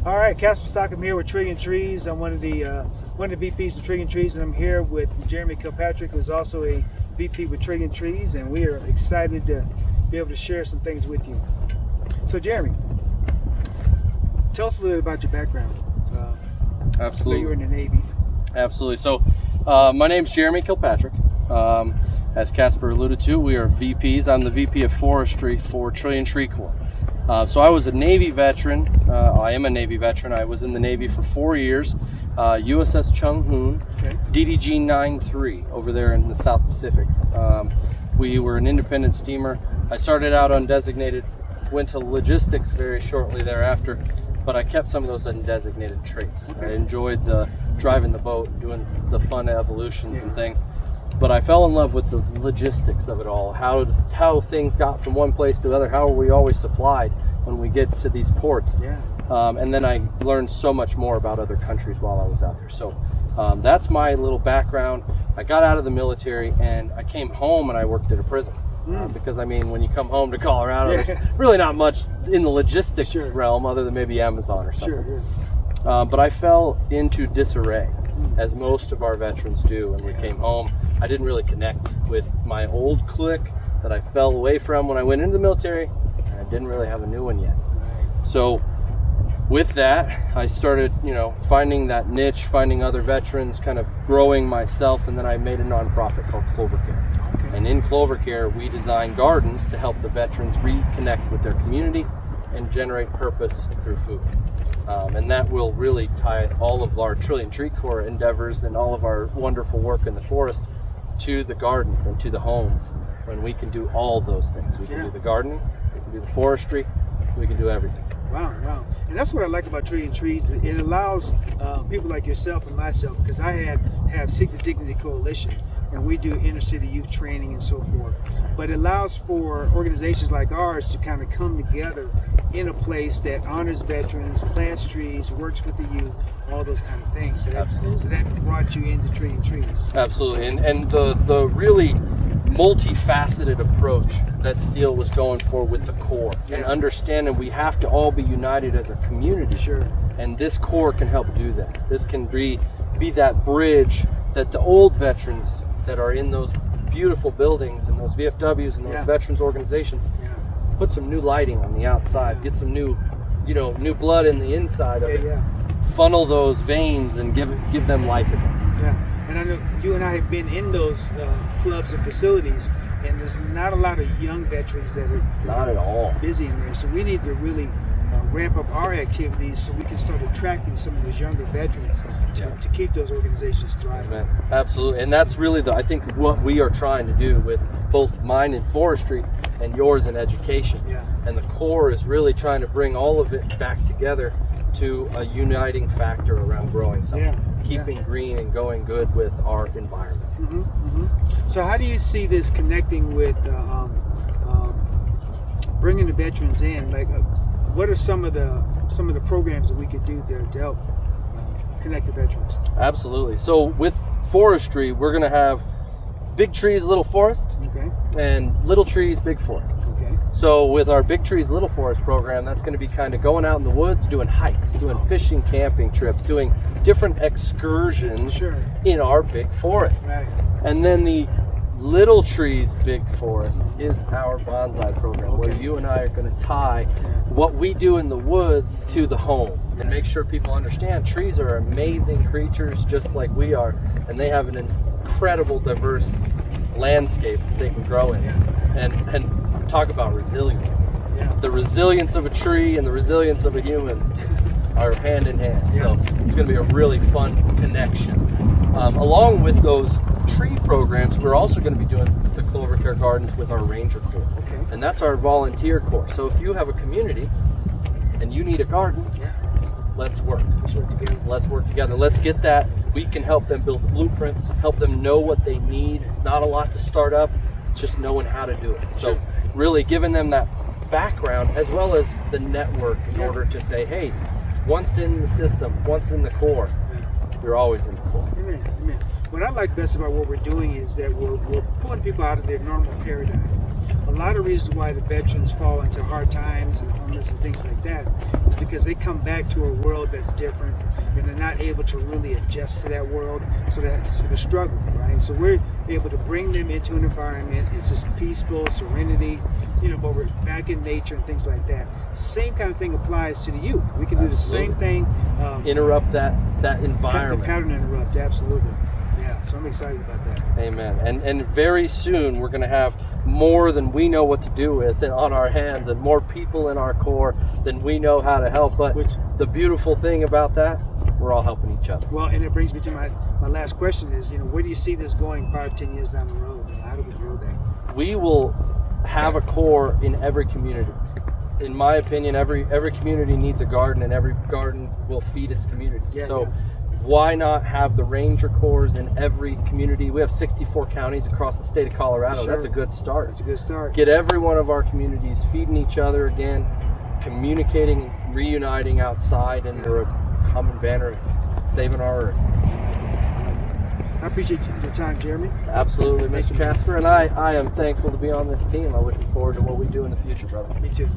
All right, Casper Stockham here with Trillion Trees. I'm one of the VPs of Trillion Trees, and I'm here with Jeremy Kilpatrick, who's also a VP with Trillion Trees, and we are excited to be able to share some things with you. So, Jeremy, tell us a little bit about your background. Absolutely. You were in the Navy. Absolutely. So, my name's Jeremy Kilpatrick. As Casper alluded to, we are VPs. I'm the VP of Forestry for Trillion Tree Corps. So I was a Navy veteran. I am a Navy veteran. I was in the Navy for 4 years. USS Chung Hoon, Okay. DDG 93 over there in the South Pacific. We were an independent steamer. I started out undesignated, went to logistics very shortly thereafter, but I kept some of those undesignated traits. Okay. I enjoyed the driving the boat, doing the fun evolutions and things. But I fell in love with the logistics of it all, how things got from one place to the other, how are we always supplied when we get to these ports. Yeah. And then I learned so much more about other countries while I was out there. So that's my little background. I got out of the military and I came home and I worked at a prison. Because I mean, when you come home to Colorado, there's really not much in the logistics realm other than maybe Amazon or something. But I fell into disarray, as most of our veterans do when we came home. I didn't really connect with my old clique that I fell away from when I went into the military, and I didn't really have a new one yet. So with that, I started, finding that niche, finding other veterans, kind of growing myself, and then I made a nonprofit called Clover Care. Okay. And in Clover Care, we design gardens to help the veterans reconnect with their community and generate purpose through food. And that will really tie all of our Trillion Tree Corps endeavors and all of our wonderful work in the forest to the gardens and to the homes, when we can do all those things. We can do the gardening, we can do the forestry, we can do everything. Wow. And that's what I like about Trillion Trees. It allows people like yourself and myself, because I have Seek the Dignity Coalition, and we do inner city youth training and so forth. But it allows for organizations like ours to kind of come together in a place that honors veterans, plants trees, works with the youth, all those kind of things. So that brought you into Trillion Trees. Absolutely. And the really multifaceted approach that Steele was going for with the Corps, and understanding we have to all be united as a community. And this Corps can help do that. This can be that bridge that the old veterans that are in those beautiful buildings and those VFWs and those veterans organizations, put some new lighting on the outside, get some new blood in the inside of it, funnel those veins and give them life again. And I know you and I have been in those clubs and facilities, and there's not a lot of young veterans that are not at all busy in there. So we need to really ramp up our activities so we can start attracting some of those younger veterans to keep those organizations thriving. Absolutely. And that's really I think what we are trying to do with both mine in forestry and yours in education. And the Corps is really trying to bring all of it back together to a uniting factor around growing something, keeping green and going good with our environment. So how do you see this connecting with bringing the veterans in? Like, what are some of the programs that we could do there to help connect the veterans? Absolutely. So with forestry, we're going to have big trees, little forest, and little trees, big forest. So with our Big Trees Little Forest program, that's going to be kind of going out in the woods, doing hikes, doing fishing, camping trips, doing different excursions in our big forests. And then the Little Trees Big Forest is our bonsai program, where you and I are going to tie what we do in the woods to the home and make sure people understand trees are amazing creatures just like we are, and they have an incredible diverse landscape that they can grow in. And talk about resilience. The resilience of a tree and the resilience of a human are hand in hand. So it's going to be a really fun connection. Along with those tree programs, we're also going to be doing the Clover Care Gardens with our Ranger Corps. And that's our volunteer corps. So if you have a community and you need a garden, let's work. Let's work together. Let's get that. We can help them build blueprints, help them know what they need. It's not a lot to start up. It's just knowing how to do it. So really giving them that background as well as the network in order to say, hey, once in the system, once in the Corps, you're always in the Corps. Amen. What I like best about what we're doing is that we're pulling people out of their normal paradigm. a lot of reasons why the veterans fall into hard times and homeless and things like that is because they come back to a world that's different and they're not able to really adjust to that world, so that's the struggle, right? So we're able to bring them into an environment. It's just peaceful, serenity, but we're back in nature and things like that. Same kind of thing applies to the youth. We can do the same thing. Interrupt that environment. Pattern interrupt, absolutely. Yeah, so I'm excited about that. Amen. And very soon we're going to have more than we know what to do with on our hands, and more people in our Corps than we know how to help. But the beautiful thing about that, we're all helping each other. Well, and it brings me to my last question is, where do you see this going 5-10 years down the road? How do we grow that? We will have a Corps in every community. In my opinion, every community needs a garden, and every garden will feed its community. Why not have the Ranger Corps in every community? We have 64 counties across the state of Colorado. Sure. That's a good start. That's a good start. Get every one of our communities feeding each other again, communicating and reuniting outside under a common banner of saving our earth. I appreciate your time, Jeremy. Absolutely, Mr. Casper. And I am thankful to be on this team. I'm looking forward to what we do in the future, brother. Me too.